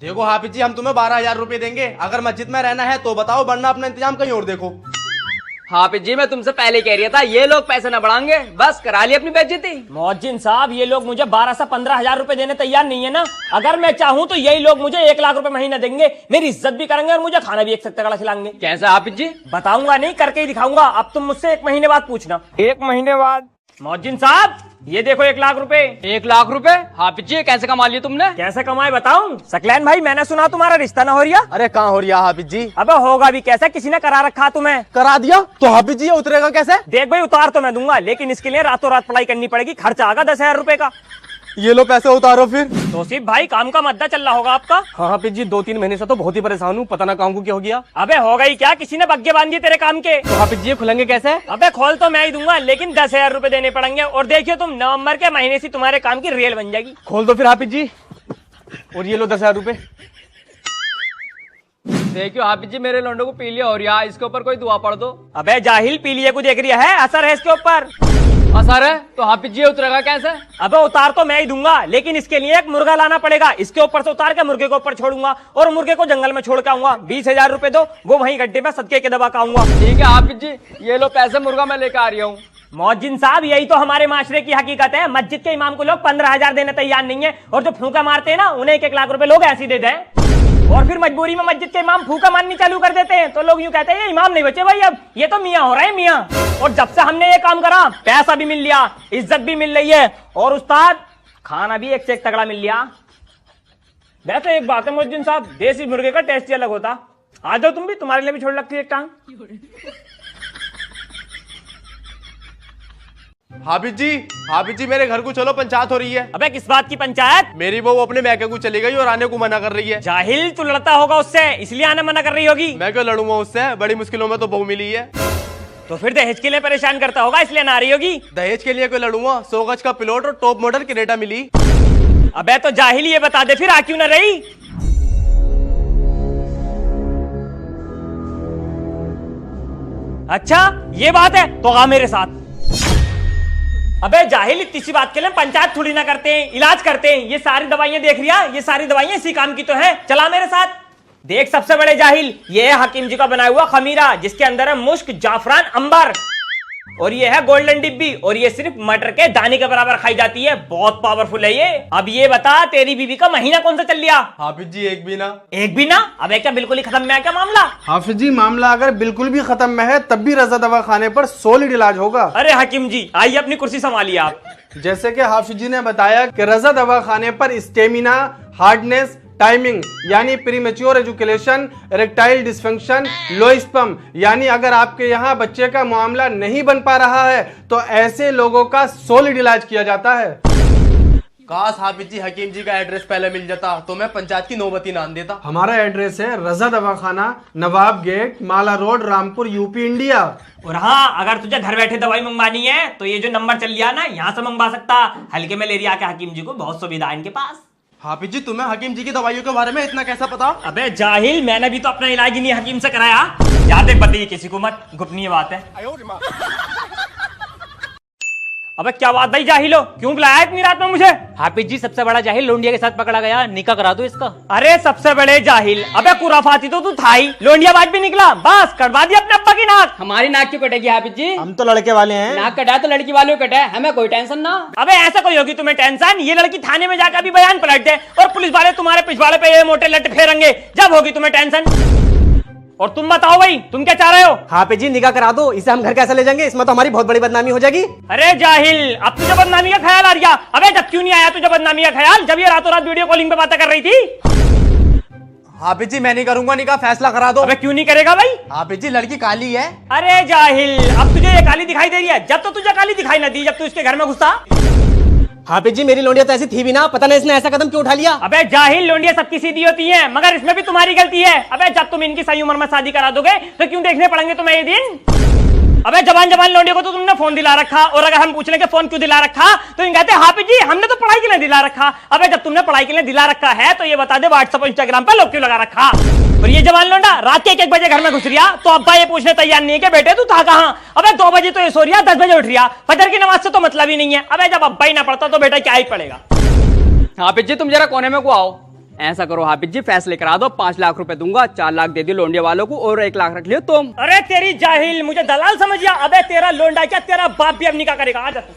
देखो हाफिज जी, हम तुम्हें 12,000 रुपए देंगे। अगर मस्जिद में रहना है तो बताओ, वरना अपना इंतजाम कहीं और देखो। हाफिज जी मैं तुमसे पहले कह रहा था, ये लोग पैसे न बढ़ाएंगे, बस करा ली अपनी बेइज्जती। मौजिन साहब, ये लोग मुझे 12 से 15,000 रुपए देने तैयार नहीं है ना। अगर मैं चाहूँ तो यही लोग मुझे 1 लाख रुपए महीना देंगे, मेरी इज्जत भी करेंगे और मुझे खाना भी एक तगड़ा खिलाएंगे। कैसे हाफिज जी? बताऊंगा नहीं, करके ही दिखाऊंगा। अब तुम मुझसे 1 महीने बाद पूछना। 1 महीने बाद मौजिन साहब, ये देखो 1 लाख रुपए। 1 लाख रुपए? हाफिज जी कैसे कमा लिए तुमने? कैसे कमाए बताऊं? सकलैन भाई, मैंने सुना तुम्हारा रिश्ता ना हो रिया। अरे कहाँ हो रही है हाफिज जी? अबे होगा भी कैसे, किसी ने करा रखा तुम्हें। करा दिया तो हाफिज जी ये उतरेगा कैसे? देख भाई, उतार तो मैं दूंगा, लेकिन इसके लिए रातों रात पढ़ाई करनी पड़ेगी। खर्चा आगा 10,000 रुपए का। ये लो पैसे उतारो फिर। तौसीफ भाई, काम का मद्दा चल रहा होगा आपका। हाँ हाफिज जी, 2-3 महीने से तो बहुत ही परेशान हूँ, पता ना काम को क्या हो गया। अबे होगा ही क्या, किसी ने बग्गे बांध दिए तेरे काम के। तो हाफिज जी खुलेंगे कैसे? अबे खोल तो मैं ही दूंगा, लेकिन 10,000 रुपए देने पड़ेंगे। और देखियो तुम, नवंबर के महीने से तुम्हारे काम की रेल बन जाएगी। खोल दो फिर हाफिज जी, और ये लो 10,000 रुपए। देखियो हाफिज जी, मेरे लोंडो को पी लिया और यहाँ इसके ऊपर कोई दुआ पढ़ दो। अबे जाहिल, पी लिए को देख रही है, असर है इसके ऊपर। असर है तो हाफिज जी उतरेगा कैसे? अबे उतार तो मैं ही दूंगा, लेकिन इसके लिए एक मुर्गा लाना पड़ेगा। इसके ऊपर से उतार के मुर्गे के ऊपर छोड़ूंगा और मुर्गे को जंगल में छोड़ के आऊंगा। 20,000 रुपए दो, वो वहीं गड्ढे में सदके के दबा के आऊंगा। ठीक है हाफिज जी, ये लो पैसे, मुर्गा मैं लेकर आ रही हूँ। मौजिन साहब, यही तो हमारे माशरे की हकीकत है। मस्जिद के इमाम को लोग 15,000 देने तैयार नहीं है, और जो फूंका मारते हैं ना, उन्हें 1-1 लाख रुपए लोग ऐसे ही दे दें। और फिर मजबूरी में मस्जिद के इमाम फूंका मारनी चालू कर देते हैं, तो लोग यूं कहते हैं ये इमाम नहीं बचे भाई, अब ये तो मियाँ हो रहे हैं मियाँ। और जब से हमने ये काम करा, पैसा भी मिल लिया, इज्जत भी मिल रही है, और उस्ताद खाना भी एक से एक तगड़ा मिल लिया। वैसे एक बात है मौजिन साहब, देसी मुर्गे का टेस्ट ही अलग होता। आ जाओ तुम भी, तुम्हारे लिए भी छोड़ लगती है एक टांग। हाफिज जी मेरे घर को चलो, पंचायत हो रही है। अबे किस बात की पंचायत? मेरी बहू अपने मैके को चली गई और आने को मना कर रही है। जाहिल, तू लड़ता होगा उससे, इसलिए आने मना कर रही होगी। मैं क्यों लड़ूंगा उससे, बड़ी मुश्किलों में तो बहू मिली है। तो फिर दहेज के लिए परेशान करता होगा, इसलिए ना आ रही होगी। दहेज के लिए कोई लड़ूंगा? 100 गज का प्लॉट और टॉप मॉडल क्रेटा मिली। अबे तो जाहिल, ये बता दे फिर आ क्यों ना रही? अच्छा ये बात है, तो आ मेरे साथ। अबे जाहिल, इतनी सी बात के लिए पंचायत थोड़ी ना करते हैं, इलाज करते हैं। ये सारी दवाइयां देख रिया, ये सारी दवाइयां इसी काम की तो है। चला मेरे साथ। देख सबसे बड़े जाहिल, ये है हकीम जी का बनाया हुआ खमीरा, जिसके अंदर है मुश्क, जाफरान, अंबर। और ये है गोल्डन डिब्बी, और ये सिर्फ मटर के दाने के बराबर खाई जाती है। बहुत पावरफुल है ये। अब ये बता, तेरी बीवी का महीना कौन सा चल लिया? हाफिज जी एक भी ना। एक भी ना? अबे क्या बिल्कुल ही खत्म में है क्या मामला? हाफिज जी मामला अगर बिल्कुल भी खत्म में है, तब भी रजा दवा खाने पर सॉलिड इलाज होगा। अरे हकीम जी, आइए अपनी कुर्सी संभालिए आप। जैसे कि हाफिज जी ने बताया कि रजा दवा खाने पर स्टेमिना, हार्डनेस, टाइमिंग यानी premature education, erectile dysfunction, low sperm यानी अगर आपके यहाँ बच्चे का मामला नहीं बन पा रहा है, तो ऐसे लोगों का सॉलिड इलाज किया जाता है। काश हाफिज जी हकीम जी का एड्रेस पहले मिल जाता तो मैं पंचायत की नौबती ना देता। हमारा एड्रेस है रजा दवाखाना, नवाब गेट, माला रोड, रामपुर, यूपी, इंडिया। और हाँ, अगर तुझे घर बैठे दवाई मंगवानी है तो ये जो नंबर चल रहा ना, यहाँ से मंगवा सकता। हल्के मलेरिया के हकीम जी को बहुत सुविधा है इनके पास। हाफिज जी तुम्हें हकीम जी की दवाइयों के बारे में इतना कैसा पता? अबे जाहिल, मैंने भी तो अपना इलाज ही नहीं हकीम से कराया। याद है, बताइए किसी को मत, गोपनीय बात है। अबे क्या बात भाई जाहिलो, क्यों बुलाया इतनी रात में मुझे? हाफिज जी सबसे बड़ा जाहिल लोंडिया के साथ पकड़ा गया, निकाह करा दो इसका। अरे सबसे बड़े जाहिल, अबे कुराफाती तो तू था ही, लोंडियाबाज भी निकला। बस कटवा दिया अपने अब्बा की नाक। हमारी नाक क्यों कटेगी हाफिज जी? हम तो लड़के वाले हैं। नाक कटा तो लड़की वालों को कटा है, हमें कोई टेंशन ना। अबे ऐसा कोई होगी तुम्हें टेंशन? ये लड़की थाने में जाकर भी बयान पलट दे और पुलिस वाले तुम्हारे पिछवाड़े पे ये मोटे लट फेरेंगे, जब होगी तुम्हें टेंशन। और तुम बताओ भाई, तुम क्या चाह रहे हो? हाफिज जी निकाह करा दो, इसे हम घर कैसे ले जाएंगे? इसमें तो हमारी बहुत बड़ी बदनामी हो जाएगी। अरे जाहिल, अब तुझे बदनामी का ख्याल आ गया? अबे जब क्यों नहीं आया तुझे बदनामी का ख्याल, जब ये रातों रात वीडियो कॉलिंग पे बातें कर रही थी? हाफिज जी मैं नहीं करूंगा निकाह, फैसला करा दो। अबे क्यों नहीं करेगा भाई? हाफिज जी लड़की काली है। अरे जाहिल, अब तुझे ये काली दिखाई दे रही है, जब तो तुझे काली दिखाई ना दी जब तू इसके घर में घुसा। हाफिज जी मेरी लोंडिया तो ऐसी थी भी ना, पता नहीं इसने ऐसा कदम क्यों उठा लिया। अबे जाहिल, लोंडिया सबकी सीधी होती है, मगर इसमें भी तुम्हारी गलती है। अबे जब तुम इनकी सही उम्र में शादी करा दोगे तो क्यों देखने पड़ेंगे तुम्हें ये दिन? अबे जवान जवान लोंडियों को तो तुमने फोन दिला रखा, और अगर हम पूछ लें कि फोन क्यों दिला रखा तो इन कहते हैं हाफिज जी हमने तो पढ़ाई के लिए दिला रखा। अबे जब तुमने पढ़ाई के लिए दिला रखा है तो ये बता दे व्हाट्सएप और इंस्टाग्राम पे लोग क्यों लगा रखा? और ये जवान लौंडा रात के 1 बजे घर में घुस रिया तो अब्बा ये पूछने तैयार नहीं है कि बेटे तू था कहाँ? अबे 2 बजे तो ये सो रिया, 10 बजे उठ रिया, फजर की नमाज से तो मतलब ही नहीं है। अबे जब अब्बा ही ना पढ़ता तो बेटा क्या ही पढ़ेगा? हाफिज जी तुम जरा कोने में को आओ। ऐसा करो हाफिज जी, फैसले करा दो, 5 लाख रुपए दूंगा, 4 लाख दे दियो लोंडिया वालों को और 1 लाख रख लियो तुम। अरे तेरी जाहिल, मुझे दलाल समझ गया? अबे तेरा लोंडा क्या, तेरा बाप भी अब निकाह करेगा। आ जा तू।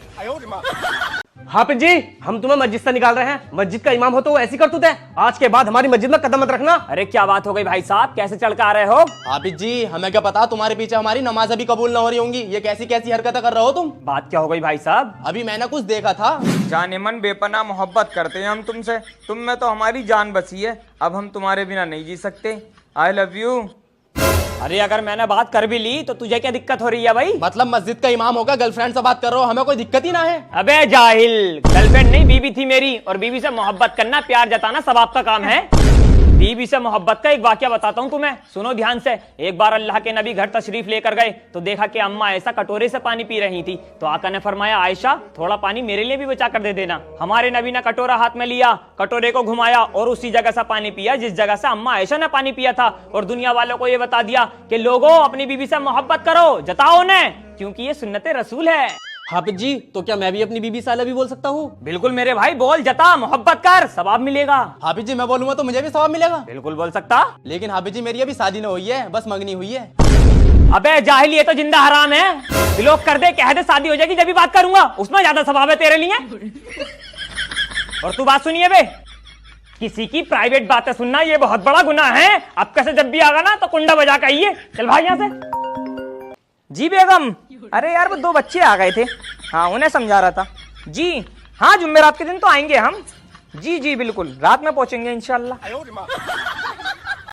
हाफिज जी, हम तुम्हें मस्जिद से निकाल रहे हैं। मस्जिद का इमाम हो तो वो ऐसी करतूत है। आज के बाद हमारी मस्जिद में कदम मत रखना। अरे क्या बात हो गई भाई साहब, कैसे चढ़ आ रहे हो? हाफिज जी, हमें क्या पता तुम्हारे पीछे हमारी नमाज अभी कबूल न हो रही होंगी। ये कैसी कैसी हरकतें कर रहे हो तुम? बात क्या हो गई भाई साहब? अभी मैंने कुछ देखा था। जाने मन बेपनाह मोहब्बत करते हैं हम तुमसे, तुम में तो हमारी जान बसी है, अब हम तुम्हारे बिना नहीं जी सकते। I love you. अरे अगर मैंने बात कर भी ली तो तुझे क्या दिक्कत हो रही है भाई? मतलब मस्जिद का इमाम होगा, गर्लफ्रेंड से बात कर रहे हो, हमें कोई दिक्कत ही ना है। अबे जाहिल, गर्लफ्रेंड नहीं बीवी थी मेरी, और बीवी से मोहब्बत करना, प्यार जताना सब आपका काम है। बीवी से मोहब्बत का एक वाकया बताता हूँ तुम्हें, सुनो ध्यान से। एक बार अल्लाह के नबी घर तशरीफ लेकर गए तो देखा कि अम्मा ऐसा कटोरे से पानी पी रही थी, तो आका ने फरमाया, आयशा थोड़ा पानी मेरे लिए भी बचा कर दे देना। हमारे नबी ने कटोरा हाथ में लिया, कटोरे को घुमाया और उसी जगह से पानी पिया जिस जगह से अम्मा आयशा ने पानी पिया था, और दुनिया वालों को यह बता दिया कि लोगों अपनी बीवी से मोहब्बत करो, जताओ उन्हें, क्योंकि ये सुन्नते रसूल है। हाफिज जी, तो क्या मैं भी अपनी बीबी से आई लव यू बोल सकता हूँ? बिल्कुल मेरे भाई, बोल, जता, मोहब्बत कर, सवाब मिलेगा। हाफिज जी, मैं बोलूंगा तो मुझे भी सवाब मिलेगा? बिल्कुल बोल सकता। लेकिन हाफिज जी, मेरी अभी शादी न हुई है, बस मंगनी हुई है। अबे जाहिल, ये तो जिंदा हराम है। ब्लॉक कर दे, कह दे शादी हो जाएगी जब भी बात करूंगा, उसमें ज्यादा सवाब है तेरे लिए। और तू बात सुनिए बे, किसी की प्राइवेट बातें सुनना ये बहुत बड़ा गुनाह है। अब कैसे जब भी आगा ना तो कुंडा बजा के आइए। चल भाई यहाँ से। जी बेगम, अरे यार वो 2 बच्चे आ गए थे, हाँ उन्हें समझा रहा था। जी हाँ, जुम्मेरात के दिन तो आएंगे हम। जी जी बिल्कुल, रात में पहुंचेंगे इंशाल्लाह।